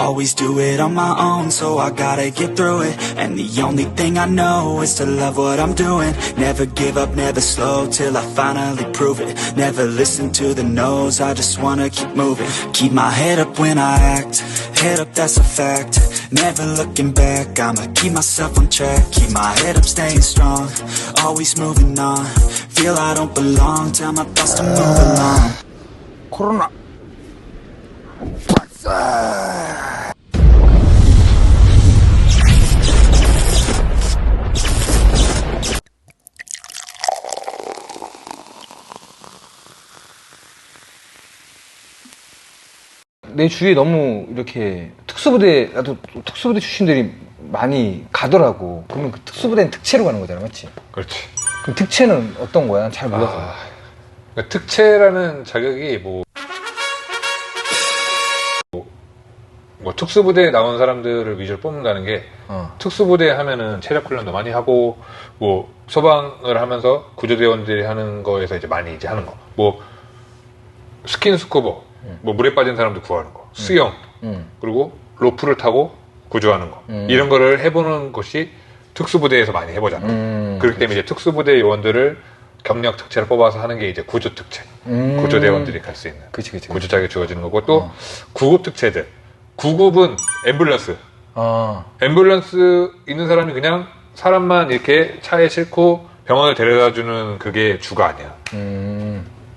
always do it on my own, so I gotta get through it. And the only thing I know is to love what I'm doing. Never give up, never slow, till I finally prove it. Never listen to the no's, I just wanna keep moving. Keep my head up when I act, head up, that's a fact. Never looking back, I'ma keep myself on track. Keep my head up, staying strong, always moving on. Feel I don't belong, tell my thoughts to move along. 코로나 박사. 내 주위에 너무 이렇게 특수부대, 나도 특수부대 출신들이 많이 가더라고. 그러면 그 특수부대는 특채로 가는 거잖아, 맞지? 그렇지. 그럼 특채는 어떤 거야? 난 잘 몰라서. 그러니까 특채라는 자격이 뭐 특수부대에 나온 사람들을 위주로 뽑는다는 게 특수부대 하면은 체력 훈련도 많이 하고 뭐 소방을 하면서 구조대원들이 하는 거에서 이제 많이 이제 하는 거. 뭐 스킨스쿠버, 뭐 물에 빠진 사람들 구하는 거, 수영, 그리고 로프를 타고 구조하는 거. 이런 거를 해보는 것이 특수부대에서 많이 해보잖아. 그렇기 때문에 이제 특수부대 요원들을 경력 특채를 뽑아서 하는 게 이제 구조 특채. 구조대원들이 갈 수 있는. 그치. 구조 자격이 주어지는 거고 또 구급 특채들. 구급은 앰뷸런스. 앰뷸런스 있는 사람이 그냥 사람만 이렇게 차에 싣고 병원을 데려다 주는 그게 주가 아니야.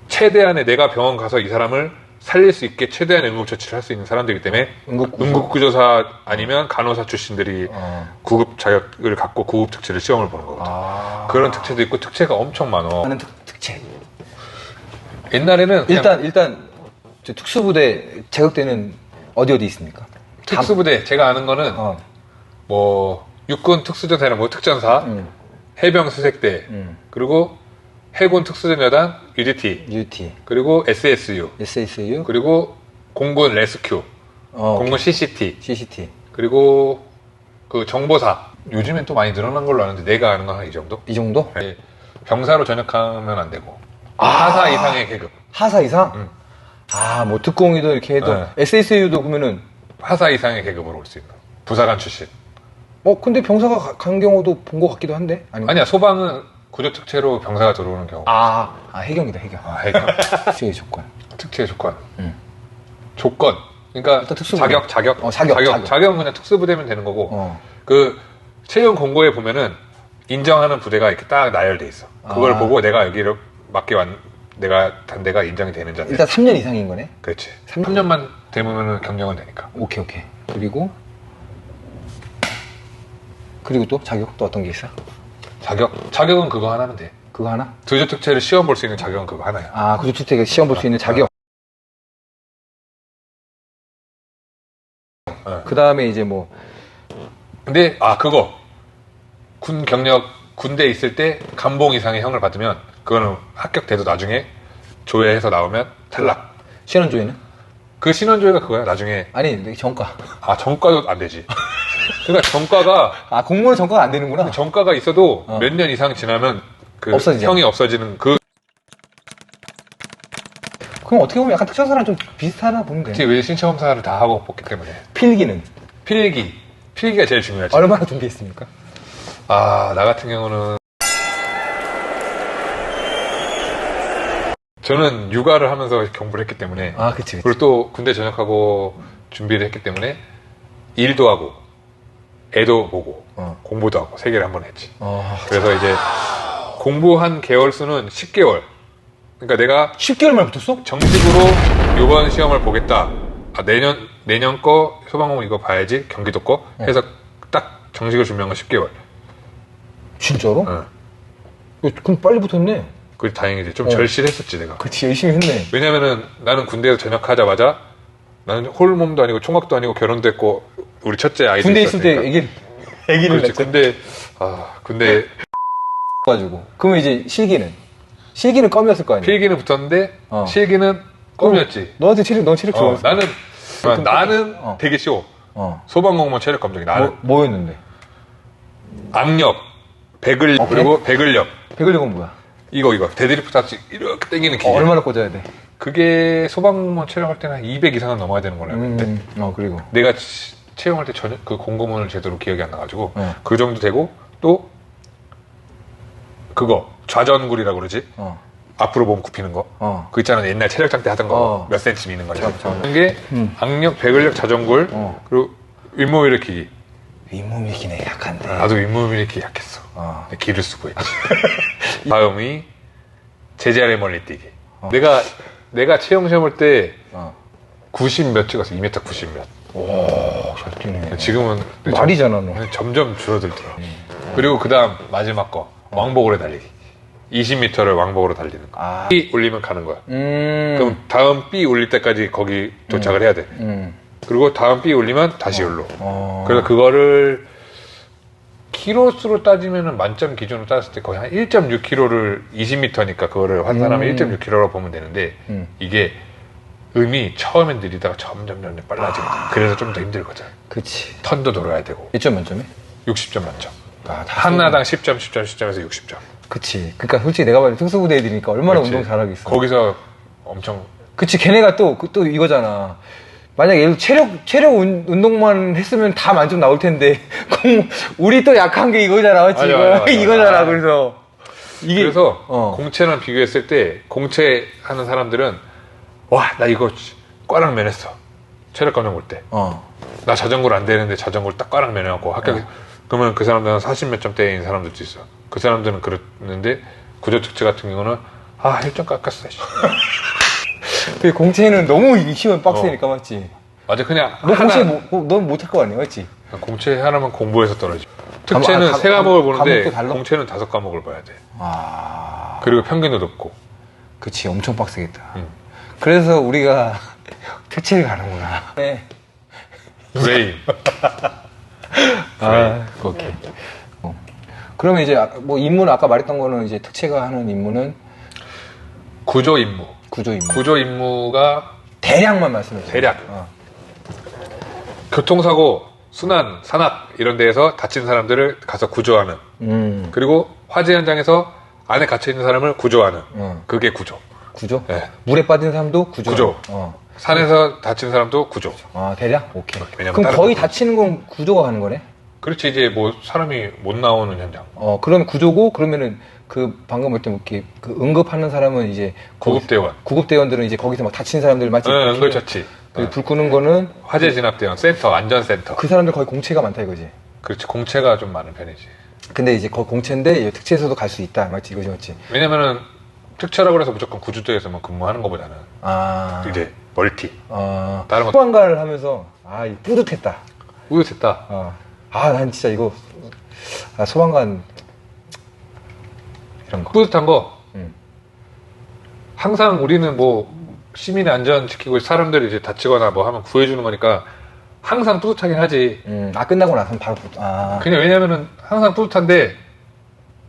최대한의 내가 병원 가서 이 사람을 살릴 수 있게 최대한의 응급처치를 할 수 있는 사람들이기 때문에 응급구조사 아니면 간호사 출신들이 구급 자격을 갖고 구급 특채를 시험을 보는 거거든. 그런 특채도 있고 특채가 엄청 많어. 하는 특채. 옛날에는 일단 저 특수부대 자격대는 어디 있습니까? 특수부대 제가 아는 거는 뭐 육군 특수전사령부 특전사, 해병 수색대, 그리고 해군 특수전여단 UDT, 그리고 SSU, 그리고 공군 레스큐, 공군 CCT, 그리고 그 정보사. 요즘엔 또 많이 늘어난 걸로 아는데 내가 아는 건 한 이 정도? 이 정도? 네. 병사로 전역하면 안 되고 하사 이상의 계급. 하사 이상? 뭐 특공이도 이렇게 해도 네. SSU도 그러면은 하사 이상의 계급으로 올 수 있는 부사관 출신. 근데 병사가 간 경우도 본 것 같기도 한데 아니야, 소방은 구조특채로 병사가 들어오는 경우. 해경이다, 해경. 해경. 특채의 조건. 특채의 조건. 조건. 그러니까 일단 특수부대. 자격은 그냥 특수부대면 되는 거고. 그 채용 공고에 보면은 인정하는 부대가 이렇게 딱 나열돼 있어. 그걸 보고 내가 여기를 내가 단대가 인정이 되는지 안 되는지. 일단 3년 이상인 거네. 그렇지. 3년만 되면은 경력은 되니까. 오케이. 그리고 또 자격 또 어떤 게 있어? 자격은 그거 하나면 돼. 그거 하나? 구조특채를 시험 볼 수 있는 자격은 그거 하나야. 구조특채 시험 볼 수 있는 자격. 그 다음에 이제 뭐. 근데 그거 군대 있을 때 감봉 이상의 형을 받으면 그거는 합격돼도 나중에 조회해서 나오면 탈락. 신원조회는? 그 신원조회가 그거야 나중에. 아니 정과. 정과도 안 되지. 그러니까 정과가 공무원 정과가 안 되는구나. 정과가 있어도 몇 년 이상 지나면 그 형이 없어지는 그. 그럼 어떻게 보면 약간 특전사랑 좀 비슷하다 보면 돼. 그치, 왜 신체검사를 다 하고 뽑기 때문에. 필기는? 필기가 제일 중요하지. 얼마나 준비했습니까? 나 같은 경우는 저는 육아를 하면서 공부를 했기 때문에. 그치. 그리고 또 군대 전역하고 준비를 했기 때문에 일도 하고 애도 보고 공부도 하고 3개를 한 번 했지. 그래서 이제 공부한 개월 수는 10개월. 그러니까 내가 10개월 만에 붙었어? 정식으로 이번 시험을 보겠다. 내년 거 소방공무 이거 봐야지. 경기도 거 해서 딱 정식으로 준비한 건 10개월. 진짜로? 그럼 빨리 붙었네. 그게 다행이지. 좀 절실했었지 내가. 그치, 열심히 했네. 왜냐면은 나는 군대에서 전역하자마자 나는 홀몸도 아니고 총각도 아니고 결혼도 했고 우리 첫째 아이도 군대 있을 때 애기를 낳지. 군대 가지고. 그러면 이제 실기는 껌이었을 거 아니야? 필기는 붙었는데 실기는 껌이었지. 넌 체력 좋았어. 나는 되게 쉬워. 소방공무원 체력 검정이 나는. 뭐였는데? 악력, 그리고 배근력. 배근력은 뭐야? 이거 데드리프트 같이 이렇게 당기는 기계. 얼마나 꽂아야 돼? 그게 소방공무원 채용할 때는 한 200 이상은 넘어야 되는 걸로 알고 있는데. 그리고. 내가 채용할 때 전혀 그 공고문을 제대로 기억이 안 나가지고 그 정도 되고 또 그거 좌전굴이라고 그러지. 앞으로 몸 굽히는 거. 그 있잖아 옛날 체력장 때 하던 거 몇 센치 미는 거죠. 그런 게 악력, 배근력, 자전굴 그리고 윗몸 일으키기. 윗몸 일으키네 약한데. 나도 윗몸 일으키기 약했어. 기를 쓰고 있지. 다음이 제자리 멀리뛰기. 내가 채용 시험 볼 때 90 몇 찍었어. 2m 90 몇. 오, 잘 뛰네. 지금은 말이잖아, 너. 점점 줄어들더라. 그리고 그 다음 마지막 거 왕복으로 달리기. 20m를 왕복으로 달리는 거. B 올리면 가는 거야. 그럼 다음 B 올릴 때까지 거기 도착을 해야 돼. 그리고 다음 B 올리면 다시 열로. 그래서 그거를 키로수로 따지면은 만점 기준으로 따졌을 때 거의 한 1.6km를 20m니까 그거를 환산하면 1.6km라고 보면 되는데 이게 음이 처음엔 느리다가 점점 빨라지거든. 그래서 좀 더 힘들거든. 그치. 턴도 돌아야 되고. 1점 만점에? 60점 만점. 하나당 10점, 10점, 10점에서 60점. 그치. 그러니까 솔직히 내가 봐도 특수부대 애들이니까 얼마나 그치. 운동 잘하겠어. 거기서 엄청. 그치. 걔네가 또 이거잖아. 만약에 예를 들어 체력 운동만 했으면 다 만점 나올 텐데 우리 또 약한 게 이거잖아. 맞지? 맞아. 이거잖아. 그래서 공채랑 비교했을 때 공채 하는 사람들은 와, 나 이거 꽈랑 면했어. 체력 감정 볼 때. 나 자전거를 안 되는데 자전거를 딱 꽈랑 면해갖고 합격. 그러면 그 사람들은 40 몇 점대인 사람들도 있어. 그 사람들은 그랬는데 구조 특채 같은 경우는 1점 깎았어. 그 공채는 너무 시험 빡세니까 맞지? 맞아, 그냥 너 공채 넌 못할 거 아니야, 맞지? 공채 하나만 공부해서 떨어지. 특채는 3과목을 보는데 달라? 공채는 5과목을 봐야 돼. 그리고 평균도 높고. 그치, 엄청 빡세겠다. 그래서 우리가 특채를 가는구나. 네. 브레인. 오케이. 그러면 이제 뭐 임무는 아까 말했던 거는 이제 특채가 하는 임무는 구조 임무. 구조 임무가 대략만 말씀해 주세요. 대략. 교통사고, 순환, 산악 이런 데에서 다친 사람들을 가서 구조하는. 그리고 화재 현장에서 안에 갇혀 있는 사람을 구조하는. 그게 구조. 구조? 네. 물에 빠진 사람도 구조. 산에서 다친 사람도 구조. 대략? 오케이. 왜냐면 그럼 거의 다치는 건 구조가 하는 거네? 그렇지, 이제 뭐 사람이 못 나오는 현장. 그러면 구조고, 그러면은 그 방금 볼 때 이렇게 그 응급하는 사람은 이제 구급대원들은 이제 거기서 막 다친 사람들 맞지? 응급처치. 불 끄는 거는 화재 진압대원, 센터, 안전센터. 그 사람들 거의 공채가 많다 이거지. 그렇지, 공채가 좀 많은 편이지. 근데 이제 거의 공채인데 특채에서도 갈 수 있다, 맞지? 이거지, 맞지? 왜냐면은 특채라고 해서 무조건 구조대에서만 근무하는 것보다는 이제 멀티. 다른 거. 소방관을 하면서 뿌듯했다. 뿌듯했다. 난 진짜 이거 소방관 이런 거. 뿌듯한 거. 항상 우리는 뭐 시민의 안전 지키고 사람들이 이제 다치거나 뭐 하면 구해주는 거니까 항상 뿌듯하긴 하지. 끝나고 나서는 바로 그냥 왜냐면은 항상 뿌듯한데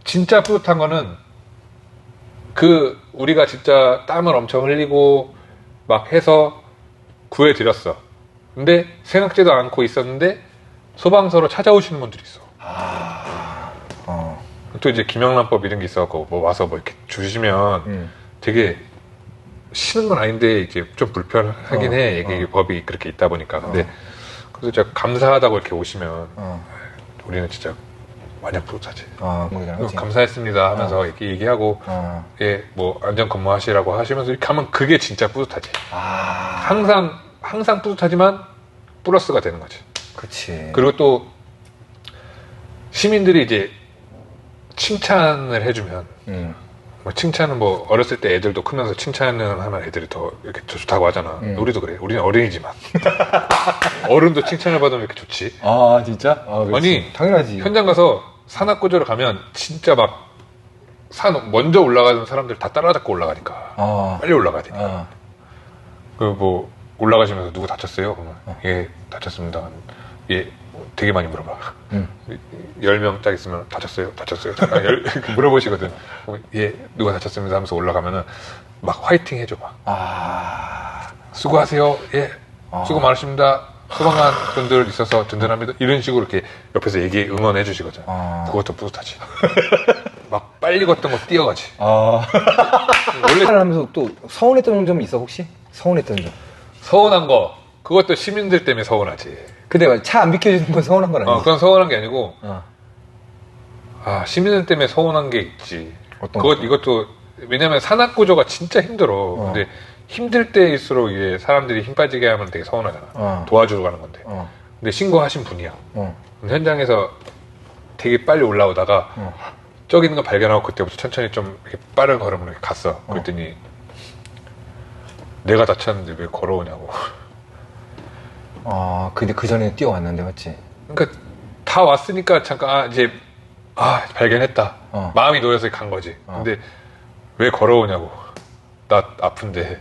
진짜 뿌듯한 거는 우리가 진짜 땀을 엄청 흘리고 막 해서 구해드렸어. 근데 생각지도 않고 있었는데 소방서로 찾아오시는 분들이 있어. 또 이제 김영란법 이런 게 있어갖고 뭐 와서 뭐 이렇게 주시면 되게 쉬는 건 아닌데 이제 좀 불편하긴 해. 이게 법이 그렇게 있다 보니까. 근데 그래서 진짜 감사하다고 이렇게 오시면 우리는 진짜 마냥 뿌듯하지. 감사했습니다 하면서 이렇게 얘기하고 뭐 안전 근무하시라고 하시면서 이렇게 하면 그게 진짜 뿌듯하지. 항상 뿌듯하지만 플러스가 되는 거지. 그치. 그리고 또 시민들이 이제 칭찬을 해주면 뭐 칭찬은 뭐 어렸을 때 애들도 크면서 칭찬을 하면 애들이 더 이렇게 좋다고 하잖아. 우리도 그래. 우리는 어린이지만 어른도 칭찬을 받으면 이렇게 좋지. 진짜? 아니 당연하지. 현장 가서 산악구조를 가면 진짜 막 산 먼저 올라가는 사람들 다 따라잡고 올라가니까 빨리 올라가야 되니까. 뭐 올라가시면서 누구 다쳤어요? 그러면 예 다쳤습니다. 예 되게 많이 물어봐. 10명 딱 있으면 다쳤어요? 물어보시거든. 예, 누가 다쳤습니다 하면서 올라가면은 막 화이팅 해줘 막. 수고하세요. 예, 수고 많으십니다. 소방관 분들 있어서 든든합니다. 이런 식으로 이렇게 옆에서 응원해 주시거든. 그것도 뿌듯하지. 막 빨리 걷던 거 뛰어가지. 원래 하면서 또 서운했던 점이 있어 혹시? 서운했던 점. 서운한 거 그것도 시민들 때문에 서운하지. 근데 차 안 비켜주는 건 서운한 건 아니야. 그건 서운한 게 아니고 시민들 때문에 서운한 게 있지. 이것도 왜냐면 산악 구조가 진짜 힘들어. 근데 힘들 때일수록 이게 사람들이 힘 빠지게 하면 되게 서운하잖아. 도와주러 가는 건데. 근데 신고하신 분이야. 현장에서 되게 빨리 올라오다가 저기 있는 거 발견하고 그때부터 천천히 좀 이렇게 빠른 걸음으로 이렇게 갔어. 그랬더니 내가 다쳤는데 왜 걸어오냐고. 근데 그 전에 뛰어왔는데 맞지? 그러니까 다 왔으니까 잠깐 이제 발견했다. 마음이 놓여서 간 거지. 근데 왜 걸어오냐고. 나 아픈데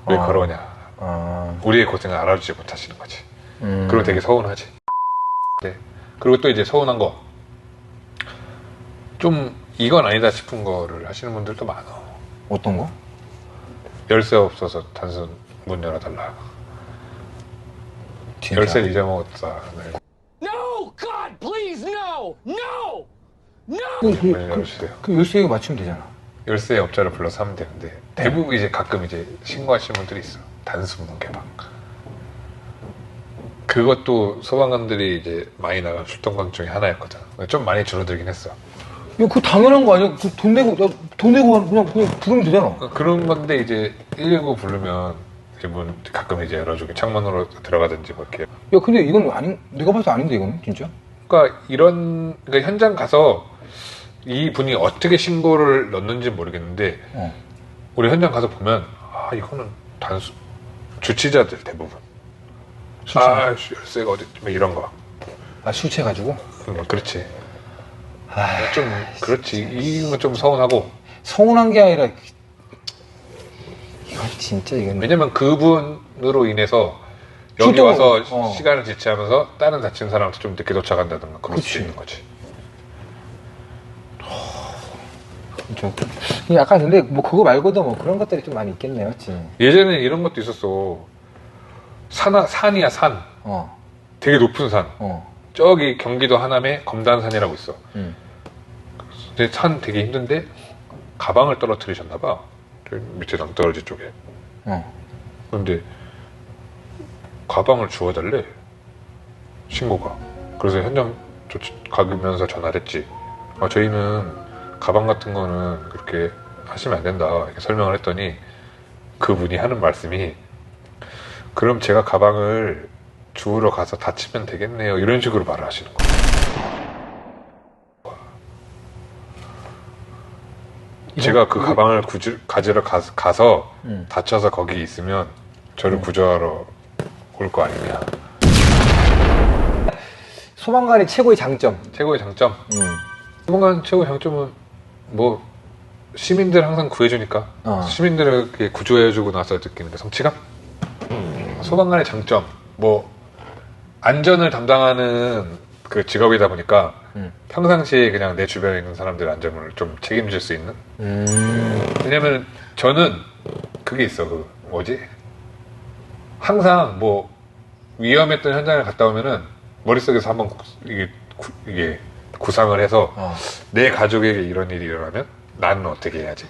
왜 걸어오냐. 우리의 고생을 알아주지 못하시는 거지. 그리고 되게 서운하지. 네. 그리고 또 이제 서운한 거. 좀 이건 아니다 싶은 거를 하시는 분들도 많아. 어떤 거? 열쇠 없어서 단순 문 열어달라. 진짜? 열쇠를 잊어먹었다. 네. No! God, please, no! No! No! 문 열어주세요. 그 열쇠 맞추면 되잖아. 열쇠 업자를 불러서 하면 되는데 대부분 이제 가끔 이제 신고하시는 분들이 있어. 단순 문 개방. 그것도 소방관들이 이제 많이 나간 출동강 중에 하나였거든. 좀 많이 줄어들긴 했어. 야, 그거 당연한 거 아니야? 돈 내고 그냥 부르면 되잖아. 그런 건데 이제 119 부르면 이제 문 가끔 이제 열어주게 창문으로 들어가든지 뭐 이렇게. 야, 근데 이건 내가 봐도 아닌데 이거는 진짜? 그러니까 그러니까 현장 가서 이 분이 어떻게 신고를 넣는지 모르겠는데 우리 현장 가서 보면 이거는 단순 주치자들 대부분. 열쇠가 어디 뭐 이런 거. 술 취해가지고? 그렇지. 좀 그렇지. 이건 좀 서운하고. 서운한 게 아니라 이건 진짜 이건. 왜냐면 그분으로 인해서 여기 와서 시간을 지체하면서 다른 다친 사람한테 좀 늦게 도착한다든가 그럴 수 있는 거지. 약간 근데 뭐 그거 말고도 뭐 그런 것들이 좀 많이 있겠네, 맞지? 예전에 이런 것도 있었어. 산이야 산. 되게 높은 산. 저기 경기도 하남에 검단산이라고 있어. 근데 산 되게 힘든데 가방을 떨어뜨리셨나봐. 밑에 낭떠러지 쪽에. 근데 가방을 주워달래. 신고가. 그래서 현장 가면서 전화를 했지. 저희는 가방 같은 거는 그렇게 하시면 안 된다. 이렇게 설명을 했더니 그분이 하는 말씀이 그럼 제가 가방을 주우러 가서 다치면 되겠네요. 이런 식으로 말을 하시는 거예요. 제가 그 가방을 가지러 가서 다쳐서 거기 있으면 저를 구조하러 올 거 아니냐. 소방관의 최고의 장점. 최고의 장점? 소방관 최고의 장점은 뭐 시민들 항상 구해주니까 시민들을 이렇게 구조해주고 나서 느끼는 그 성취감? 소방관의 장점 뭐 안전을 담당하는 그 직업이다 보니까 평상시에 그냥 내 주변에 있는 사람들의 안전을 좀 책임질 수 있는. 왜냐면 저는 그게 있어. 그 뭐지? 항상 뭐 위험했던 현장을 갔다 오면은 머릿속에서 한번 이게 구상을 해서 내 가족에게 이런 일이 일어나면 나는 어떻게 해야지.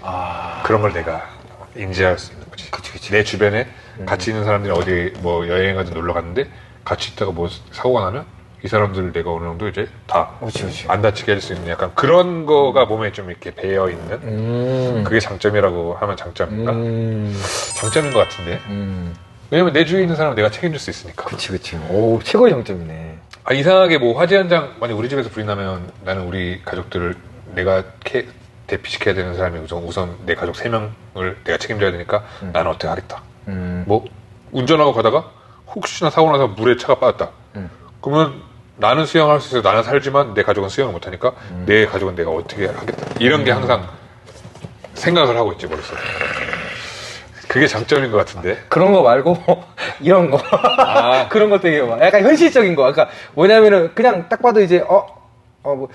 그런 걸 내가 인지할 수 있는 거지. 그치. 내 주변에 같이 있는 사람들이 어디 뭐 여행 가든 놀러 갔는데 같이 있다가 뭐 사고가 나면 이 사람들을 내가 어느 정도 이제 다 안 다치게 할 수 있는 약간 그런 거가 몸에 좀 이렇게 배어 있는 그게 장점이라고 하면 장점인가? 장점인 것 같은데. 왜냐면 내 주위에 있는 사람은 내가 책임질 수 있으니까. 그치. 오, 최고의 장점이네. 이상하게 뭐 화재 현장 만약 우리 집에서 불이 나면 나는 우리 가족들을 내가 대피시켜야 되는 사람이 우선 내 가족 3명을 내가 책임져야 되니까 나는 어떻게 하겠다. 뭐 운전하고 가다가 혹시나 사고 나서 물에 차가 빠졌다. 그러면 나는 수영할 수 있어요. 나는 살지만 내 가족은 수영을 못하니까 내 가족은 내가 어떻게 하겠다. 이런 게 항상 생각을 하고 있지 머릿속에. 그게 장점인 것 같은데. 그런 거 말고 이런 거. 그런 거 되게 약간 현실적인 거. 그러니까 뭐냐면은 그냥 딱 봐도 이제 뭐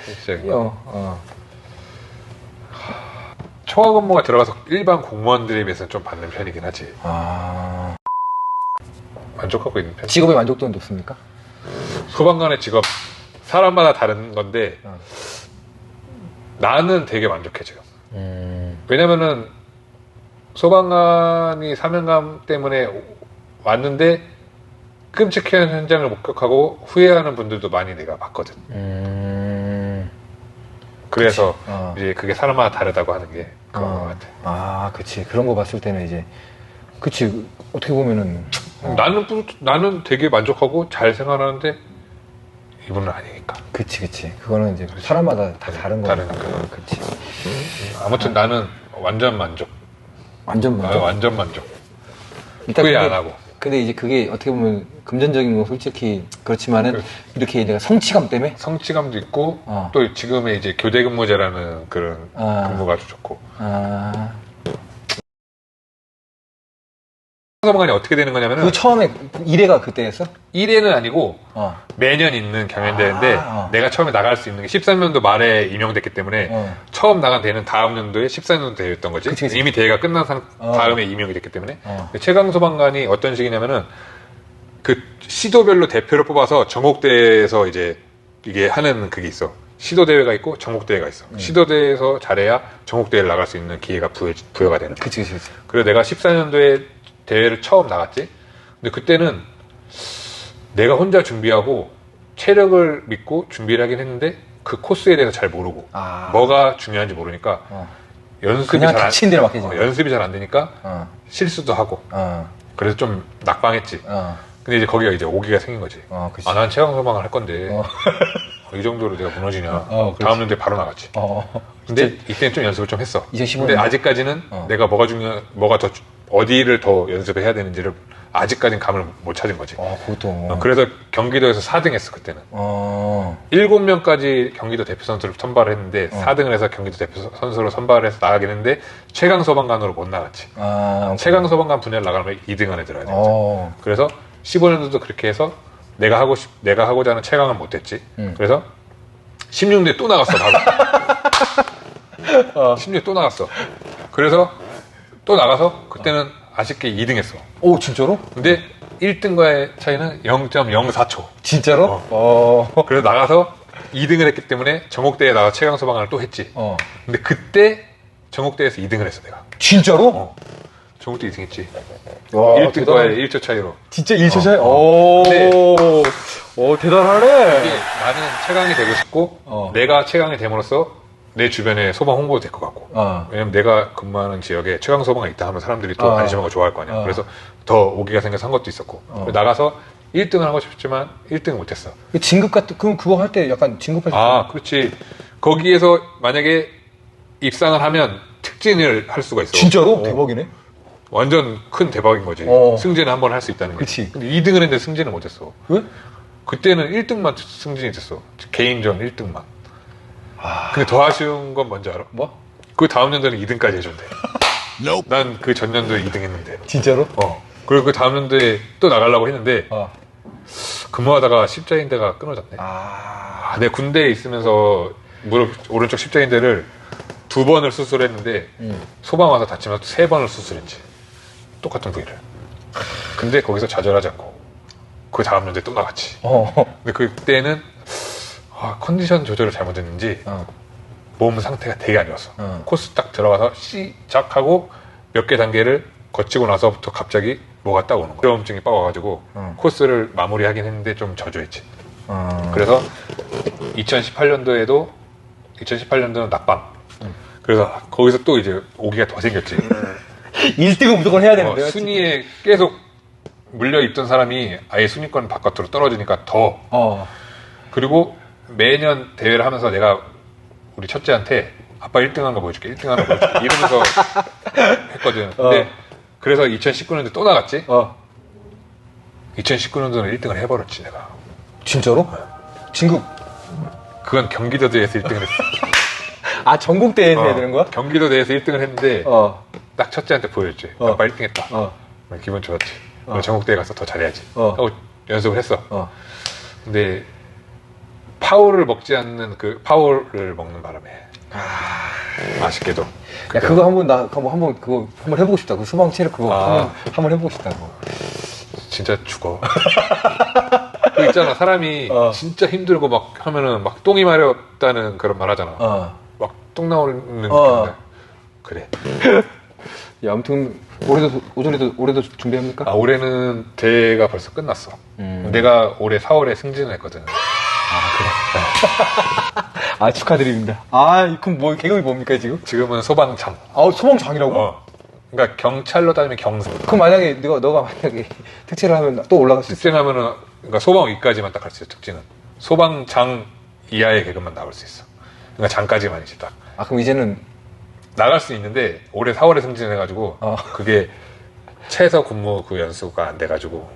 초과 근무가 들어가서 일반 공무원들에 비해서는 좀 받는 편이긴 하지. 만족하고 있는 편. 직업의 만족도는 높습니까? 소방관의 직업 사람마다 다른 건데 나는 되게 만족해져요. 왜냐면은 소방관이 사명감 때문에 왔는데 끔찍한 현장을 목격하고 후회하는 분들도 많이 내가 봤거든. 그래서 이제 그게 사람마다 다르다고 하는 게 그런 것 같아. 아, 그치. 그런 거 봤을 때는 이제, 그치. 어떻게 보면은. 나는 되게 만족하고 잘 생활하는데 이분은 아니니까. 그치. 그거는 이제 사람마다 다 다른 거니까. 다르니까. 그치. 아무튼 나는 완전 만족. 완전 만족. 완전 만족. 일단 후회 근데, 안 하고. 근데 이제 그게 어떻게 보면 금전적인 거 솔직히 그렇지만은 이렇게 내가 성취감 때문에 성취감도 있고 또 지금의 이제 교대 근무제라는 그런 근무가 아주 좋고. 소방관이 어떻게 되는 거냐면은 그 처음에 1회가 그때였어? 1회는 아니고 매년 있는 경연대회인데 내가 처음에 나갈 수 있는 게 13년도 말에 임명됐기 때문에 처음 나간 대회는 다음 연도에 14년도 대회였던 거지. 그치. 이미 대회가 끝난 다음에 임명이 됐기 때문에 최강 소방관이 어떤 식이냐면은 그 시도별로 대표를 뽑아서 전국대회에서 이제 이게 하는 그게 있어. 시도대회가 있고 전국대회가 있어. 시도대회에서 잘해야 전국대회를 나갈 수 있는 기회가 부여가 되는 거야. 그치. 그래서 내가 14년도에 대회를 처음 나갔지. 근데 그때는 내가 혼자 준비하고 체력을 믿고 준비를 하긴 했는데 그 코스에 대해서 잘 모르고 뭐가 중요한지 모르니까 연습이 그냥 닥친 대로 맡기지. 연습이 잘 안 되니까 실수도 하고 그래서 좀 낙방했지. 근데 이제 거기가 이제 오기가 생긴 거지. 난 최강 소방을 할 건데 이 정도로 내가 무너지냐. 다음 년도에 바로 나갔지. 근데 이때는 좀 연습을 좀 했어. 2015년? 근데 아직까지는 내가 뭐가 어디를 더 연습을 해야 되는지를 아직까지는 감을 못 찾은 거지. 그것도. 그래서 경기도에서 4등 했어, 그때는. 7명까지 경기도 대표 선수를 선발을 했는데 4등을 해서 경기도 대표 선수로 선발을 해서 나가긴 했는데 최강 소방관으로 못 나갔지. 최강 소방관 분야를 나가려면 2등 안에 들어야 되죠. 그래서 15년도도 그렇게 해서 내가 하고자 하는 최강은 못 했지. 그래서 16년도에 또 나갔어, 바로. 16년도에 또 나갔어. 그래서 또 나가서 그때는 아쉽게 2등 했어. 오, 진짜로? 근데 1등과의 차이는 0.04초. 진짜로? 그래서 나가서 2등을 했기 때문에 전국대회에 나가 최강 소방관을 또 했지. 근데 그때 전국대회에서 2등을 했어, 내가. 진짜로? 전국대 2등 했지. 와, 1등과의 1초 차이로. 진짜 1초 차이? 대단하네. 이게 나는 최강이 되고 싶고 내가 최강이 됨으로써 내 주변에 소방 홍보도 될 것 같고. 왜냐면 내가 근무하는 지역에 최강 소방이 있다 하면 사람들이 또 관심하고 좋아할 거 아니야. 그래서 더 오기가 생겨서 한 것도 있었고. 나가서 1등을 하고 싶지만 1등을 못했어. 진급 그럼 그거 할 때 약간 진급할 때. 그렇지. 거기에서 만약에 입상을 하면 특진을 할 수가 있어. 진짜로? 대박이네. 완전 큰 대박인 거지. 승진을 한 번 할 수 있다는 게. 그치. 근데 2등을 했는데 승진을 못했어. 왜? 그때는 1등만 승진이 됐어. 개인전 1등만. 근데 더 아쉬운 건 뭔지 알아? 뭐? 그 다음 연도는 2등까지 해준대. 난 그 전년도에 2등 했는데. 진짜로? 그리고 그 다음 연도에 또 나가려고 했는데 근무하다가 십자인대가 끊어졌네. 내 군대에 있으면서 무릎 오른쪽 십자인대를 2번을 수술했는데 소방 와서 다치면서 3번을 수술했지. 똑같은 부위를. 근데 거기서 좌절하지 않고 그 다음 연도에 또 나갔지. 근데 그때는 컨디션 조절을 잘못했는지 몸 상태가 되게 안 좋았어. 코스 딱 들어가서 시작하고 몇 개 단계를 거치고 나서부터 갑자기 뭐가 딱 오는 거야. 두려움증이 빠와가지고 코스를 마무리하긴 했는데 좀 저조했지. 그래서 2018년도는 낙방. 그래서 거기서 또 이제 오기가 더 생겼지. 1등은 무조건 해야 되는데. 순위에 계속 물려있던 사람이 아예 순위권 바깥으로 떨어지니까 더. 그리고 매년 대회를 하면서 내가 우리 첫째한테 아빠 1등한 거 보여줄게. 1등한 거 보여줄게. 이러면서 했거든. 근데 그래서 2019년도에 또 나갔지. 2019년도는 1등을 해버렸지 내가. 진짜로? 진급. 그건 경기도대회에서 1등을 했어. 전국대회에서 해야 되는 거야? 경기도대회에서 1등을 했는데 딱 첫째한테 보여줬지. 아빠 1등 했다. 기분 좋았지. 전국대회 가서 더 잘해야지. 하고 연습을 했어. 근데 파울을 먹지 않는 그 파울을 먹는 바람에 아쉽게도. 야, 그거 한번 해보고 싶다. 그 소방 체력 그거 한번 해보고 싶다. 그거. 진짜 죽어. 그 있잖아, 사람이 진짜 힘들고 막 하면은 막 똥이 마렵다는 그런 말 하잖아. 막 뚝 나오는 느낌인데. 그래. 야, 아무튼 올해도 준비합니까? 아, 올해는 대회가 벌써 끝났어. 내가 올해 4월에 승진을 했거든. 아, 축하드립니다. 아, 그럼 뭐 계급이 뭡니까 지금? 지금은 소방장. 아, 소방장이라고? 그러니까 경찰로 따지면 경사. 그럼 만약에 너가 만약에 특채를 하면 또 올라갈 수 있어? 특진 하면은 그러니까 소방2까지만 딱 갈 수 있어. 특진은 소방장 이하의 계급만 나올 수 있어. 그러니까 장까지만이지 딱. 아, 그럼 이제는 나갈 수 있는데 올해 4월에 승진해가지고 그게 최소 근무 그 연수가 안 돼가지고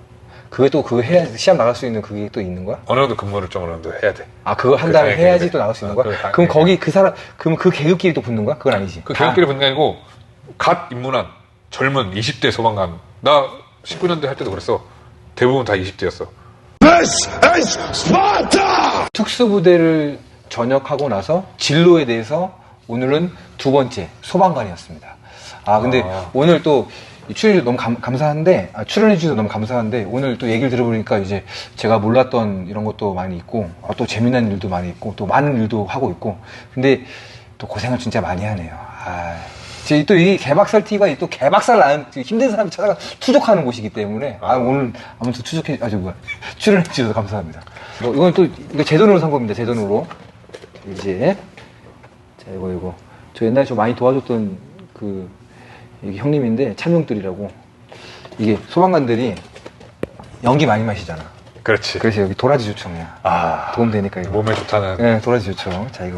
그게 또 그거 해야 시합 나갈 수 있는 그게 또 있는 거야? 어느 정도 근무를 좀 어느 정도 해야 돼. 아, 그거 한 달에 당연히 해야지 계급에. 또 나갈 수 있는 거야? 그거 그럼 당연히 거기 그 사람 그럼 그 계급끼리 또 붙는 거야? 그건 아니지. 그 계급끼리 붙는 게 아니고 갓 입문한 젊은 20대 소방관. 나 19년대 할 때도 그랬어. 대부분 다 20대였어. 특수부대를 전역하고 나서 진로에 대해서 오늘은 두 번째 소방관이었습니다. 아, 근데 오늘 또 출연해 주셔서 너무 감사한데, 출연해 주셔서 너무 감사한데, 오늘 또 얘기를 들어보니까 이제 제가 몰랐던 이런 것도 많이 있고, 또 재미난 일도 많이 있고, 또 많은 일도 하고 있고, 근데 또 고생을 진짜 많이 하네요. 또 이 개박살 TV가 또 개박살 나는 힘든 사람이 찾아가 투족하는 곳이기 때문에, 오늘 아무튼 출연해 주셔서 감사합니다. 이건 또, 이거 제 돈으로 산 겁니다, 제 돈으로. 이제. 자, 이거. 저 옛날에 좀 많이 도와줬던 이게 형님인데, 참용들이라고. 이게 소방관들이 연기 많이 마시잖아. 그렇지. 그래서 여기 도라지 조청이야. 도움 되니까 이거. 몸에 좋다는. 네, 도라지 조청. 자, 이거.